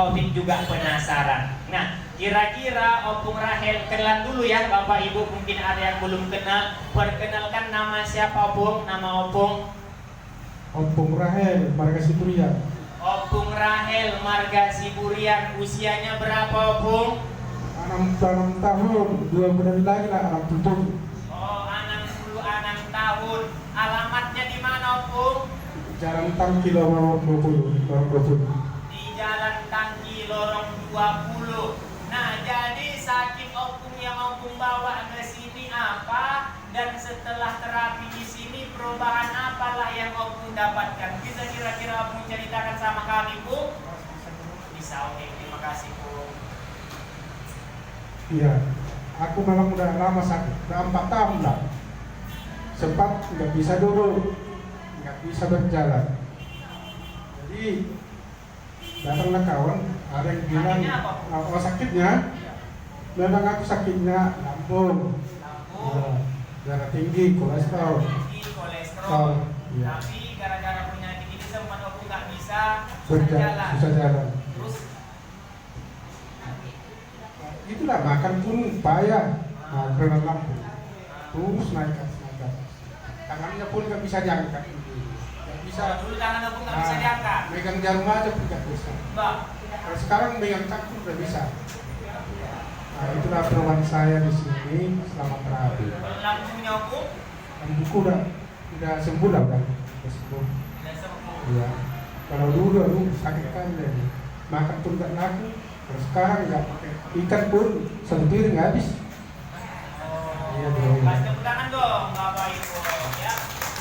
Taufik juga penasaran. Nah, kira-kira Opung Rahel kenalan dulu ya Bapak Ibu, mungkin ada yang belum kenal. Perkenalkan nama siapa Opung? Nama Opung? Opung Rahel, Marga Siburian. Opung Rahel, Marga Siburian. Usianya berapa Opung? 6 tahun, 2 bulan lagi lah, 67. Oh, 66 tahun. Alamatnya di mana Opung? Jalan Tangki Lorong 20. Di Jalan Tangki Lorong 20. Nah, jadi sakit Opung yang Opung bawa ke sini apa? Dan setelah terapi di sini perubahan apalah yang Opung dapatkan? Bisa kira-kira Opung ceritakan sama kami, Bu? Bisa, oke. Terima kasih, Bu. Iya, aku memang udah lama sakit, udah 4 tahun lah. Sempat nggak bisa duduk, nggak bisa berjalan. Jadi datanglah kawan, ada yang bilang, Sakitnya apa, Bu? oh sakitnya, memang aku sakitnya lambung, darah tinggi, kolesterol. Iya. Tapi gara-gara penyakit ini sempat Opung nggak bisa Susah jalan. Terus Itulah makan pun payah, karena lambung. Terus naik atas. Tangannya pun nggak bisa diangkat. Nggak bisa. dulu tangan Opung nggak bisa diangkat. Megang jarum aja pun nggak bisa. Mbak, Kalau sekarang megang cangkul udah bisa. Nah, itulah perubahan saya di sini selama terapi. lambungnya Opung Dan buku udah sembuh lah kan, udah sembuh. udah sembuh. Iya. Kalau dulu sakit kan deh. Makan pun nggak laku. Kalau sekarang nggak pakai ikan pun 1 piring habis. Iya, bro. Kasih tepuk tangan dong Bapak Ibu ya.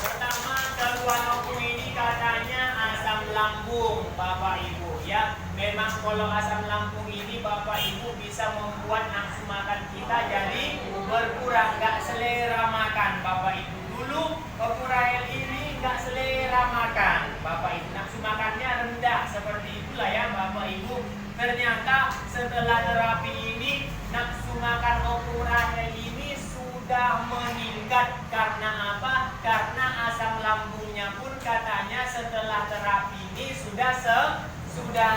Pertama, keluhan Opung ini katanya asam lambung Bapak Ibu ya. Memang kalau asam lambung ini Bapak Ibu bisa membuat nafsu makan kita jadi berkurang, nggak selera makan Bapak Ibu. Dulu Opung Rahel ini nggak selera makan Bapak Ibu, nafsu makannya rendah seperti itulah ya Bapak Ibu. Ternyata setelah terapi ini nafsu makan Opung Rahel ini sudah meningkat. Karena apa? Karena asam lambungnya pun katanya setelah terapi ini sudah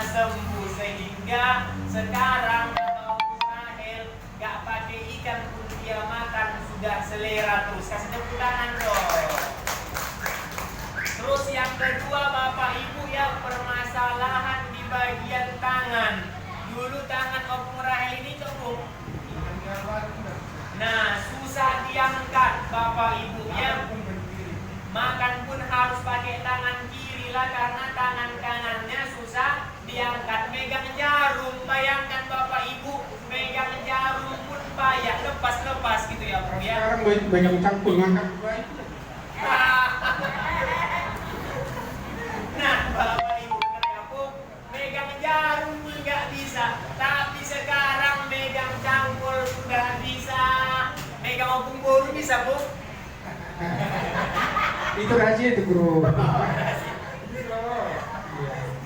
sembuh, sehingga sekarang Opung Rahel gak pakai ikan pun dia makan sudah selera terus. Kasih tepuk tangan dong. Terus yang kedua Bapak Ibu ya, permasalahan di bagian tangan. Dulu tangan Opung Rahel ini cembung. Nah, susah diangkat Bapak Ibu ya. Makan pun harus pakai tangan kiri lah, karena tangan kanannya susah diangkat. Megang jarum, bayangkan Bapak Ibu, megang jarum pun payah, lepas gitu ya Bro ya. Sekarang megang cangkul ngangkat baik. Nah, Bapak Ibu kenapa megang jarum pun nggak bisa, tapi sekarang megang cangkul sudah bisa. Megang Opung boru bisa, Bu? Itu rahasia itu, Bro.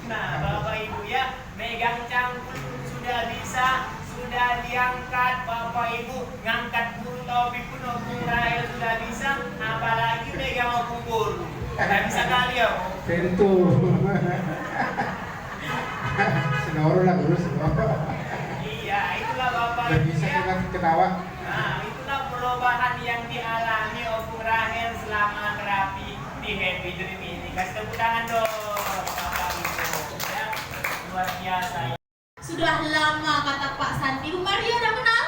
Nah, Bapak Ibu ya, megang cangkul sudah bisa, sudah diangkat Bapak Ibu. Ngangkat guru Taufik pun Opung Rahel sudah bisa, apalagi megang Opung boru. Nggak bisa kali ya, Bu? Tentu. Senoro lah dulu, senoro. Iya, itulah Bapak Udah Ibu bisa ya. dengan ketawa. Nah, itulah perubahan yang dialami Opung Rahel selama terapi di Happy Dream ini. Kasih tepuk tangan dong, Bapak Ibu. Ya, luar biasa. Sudah lama kata Pak Santi. Bu Maria udah kenal?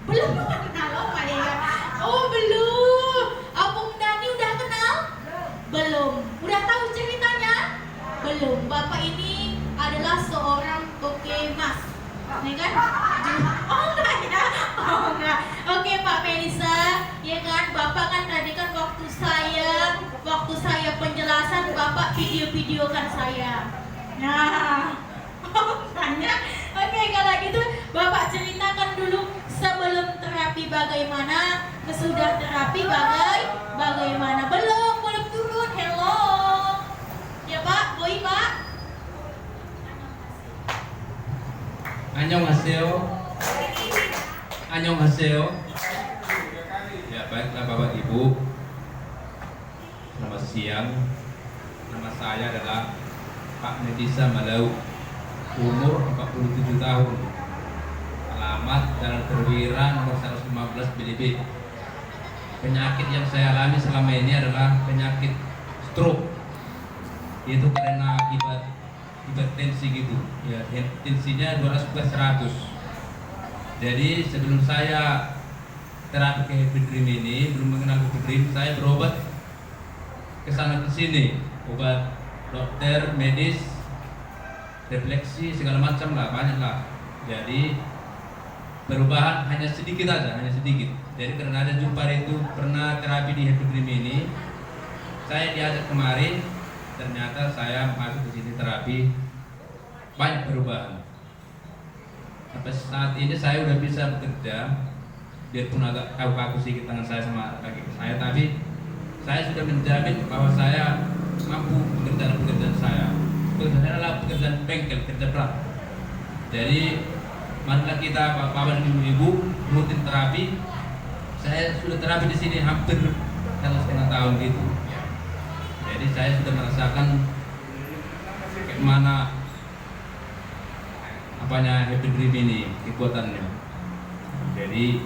Belum kenal, oh Pak ya. Oh belum. Opung Dani udah kenal? Belum. Udah tahu ceritanya? Belum. Bapak ini adalah seorang Pokemas, ya kan? Oh enggak ya? Oh enggak. Oke Pak Melisa, ya kan? Bapak kan tadi kan waktu saya penjelasan Bapak video-videokan saya. Nah, tanya. Oke, kalau gitu Bapak ceritakan dulu sebelum terapi bagaimana, sesudah terapi bagaimana. Belum turun. Hello. Ya Pak, Boy Pak. Annyeonghaseyo. Annyeonghaseyo. Ya, baiklah Bapak Ibu. Selamat siang. Nama saya adalah Pak Netisa Malau. umur 47 tahun, alamat Jalan Perwira nomor 115 BDB. Penyakit yang saya alami selama ini adalah penyakit stroke, itu karena akibat hipertensi gitu ya, tensinya 200/100. Jadi sebelum saya terapi ke Happy Dream ini, belum mengenal Happy Dream, saya berobat ke sana ke sini, obat dokter, medis, refleksi segala macam lah, banyak lah. Jadi perubahan hanya sedikit aja, hanya sedikit. Jadi karena ada jumpa itu pernah terapi di Happy Dream ini, saya diajak kemarin, ternyata saya masuk ke sini terapi, banyak perubahan. Sampai saat ini saya udah bisa bekerja, biarpun agak kaku-kaku sedikit tangan saya sama kaki saya, tapi saya sudah menjamin bahwa saya mampu mengerjakan pekerjaan saya. Pekerjaan saya adalah pekerjaan bengkel, kerja berat. Jadi marilah kita bapak-bapak dan ibu-ibu rutin terapi. Saya sudah terapi di sini hampir 1,5 tahun gitu. Jadi saya sudah merasakan bagaimana apanya Happy Dream ini, kekuatannya. Jadi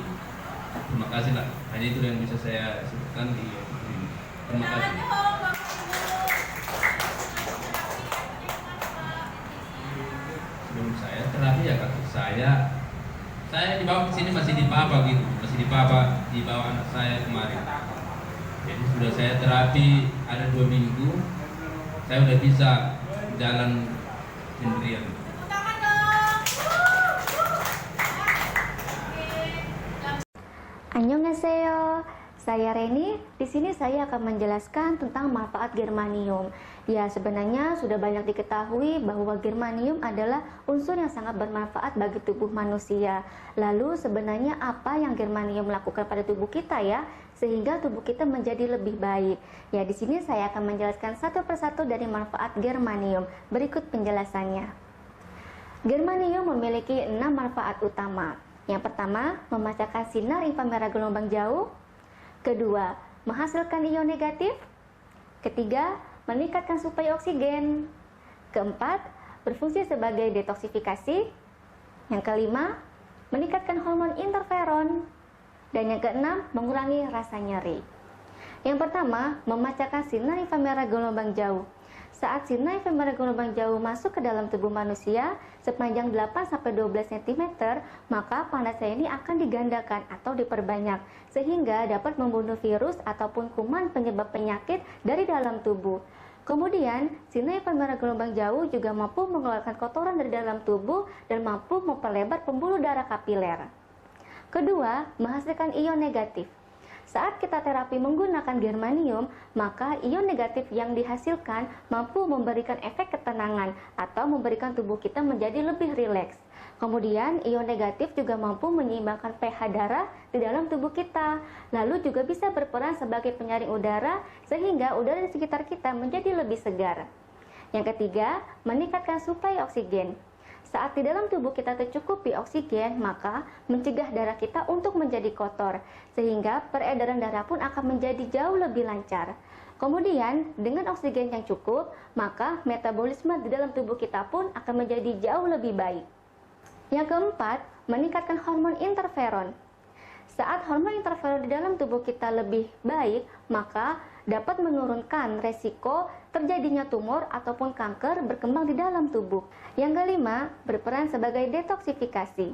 terima kasih lah. Hanya itu yang bisa saya sebutkan di Happy Dream. Terima kasih. Sebelum saya terapi ya kaki saya dibawa ke sini masih di papa gitu, masih di papa, dibawa anak saya kemarin. Jadi sudah saya terapi ada 2 minggu, saya udah bisa jalan sendirian. Annyeonghaseyo, saya Reni. Di sini saya akan menjelaskan tentang manfaat germanium. Ya, sebenarnya sudah banyak diketahui bahwa germanium adalah unsur yang sangat bermanfaat bagi tubuh manusia. Lalu sebenarnya apa yang germanium lakukan pada tubuh kita ya, sehingga tubuh kita menjadi lebih baik? Ya, di sini saya akan menjelaskan satu persatu dari manfaat germanium. Berikut penjelasannya. Germanium memiliki 6 manfaat utama. Yang pertama, memancarkan sinar inframerah gelombang jauh. Kedua, menghasilkan ion negatif. Ketiga, meningkatkan suplai oksigen. Keempat, berfungsi sebagai detoksifikasi. Yang kelima, meningkatkan hormon interferon. Dan yang keenam, mengurangi rasa nyeri. Yang pertama, memancarkan sinar inframerah gelombang jauh. Saat sinar inframerah gelombang jauh masuk ke dalam tubuh manusia sepanjang 8-12 cm, maka panasnya ini akan digandakan atau diperbanyak sehingga dapat membunuh virus ataupun kuman penyebab penyakit dari dalam tubuh. Kemudian, sinar inframerah gelombang jauh juga mampu mengeluarkan kotoran dari dalam tubuh dan mampu memperlebar pembuluh darah kapiler. Kedua, menghasilkan ion negatif. Saat kita terapi menggunakan germanium, maka ion negatif yang dihasilkan mampu memberikan efek ketenangan atau memberikan tubuh kita menjadi lebih rileks. Kemudian, ion negatif juga mampu menyeimbangkan pH darah di dalam tubuh kita. Lalu juga bisa berperan sebagai penyaring udara sehingga udara di sekitar kita menjadi lebih segar. Yang ketiga, meningkatkan suplai oksigen. Saat di dalam tubuh kita tercukupi oksigen, maka mencegah darah kita untuk menjadi kotor, sehingga peredaran darah pun akan menjadi jauh lebih lancar. Kemudian, dengan oksigen yang cukup, maka metabolisme di dalam tubuh kita pun akan menjadi jauh lebih baik. Yang keempat, meningkatkan hormon interferon. Saat hormon interferon di dalam tubuh kita lebih baik, maka dapat menurunkan resiko terjadinya tumor ataupun kanker berkembang di dalam tubuh. Yang kelima, berperan sebagai detoksifikasi.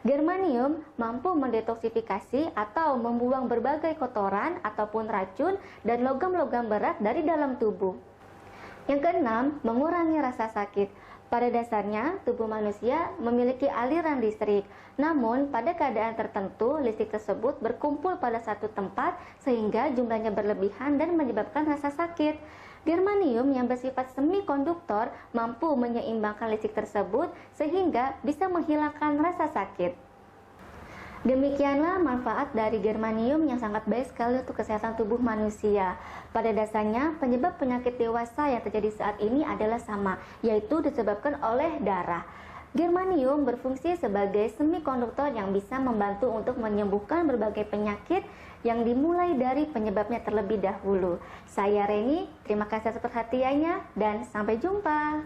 Germanium mampu mendetoksifikasi atau membuang berbagai kotoran ataupun racun dan logam-logam berat dari dalam tubuh. Yang keenam, mengurangi rasa sakit. Pada dasarnya, tubuh manusia memiliki aliran listrik. Namun, pada keadaan tertentu, listrik tersebut berkumpul pada satu tempat sehingga jumlahnya berlebihan dan menyebabkan rasa sakit. Germanium yang bersifat semikonduktor mampu menyeimbangkan listrik tersebut sehingga bisa menghilangkan rasa sakit. Demikianlah manfaat dari germanium yang sangat baik sekali untuk kesehatan tubuh manusia. Pada dasarnya, penyebab penyakit dewasa yang terjadi saat ini adalah sama, yaitu disebabkan oleh darah. Germanium berfungsi sebagai semikonduktor yang bisa membantu untuk menyembuhkan berbagai penyakit yang dimulai dari penyebabnya terlebih dahulu. Saya Reni, terima kasih atas perhatiannya dan sampai jumpa.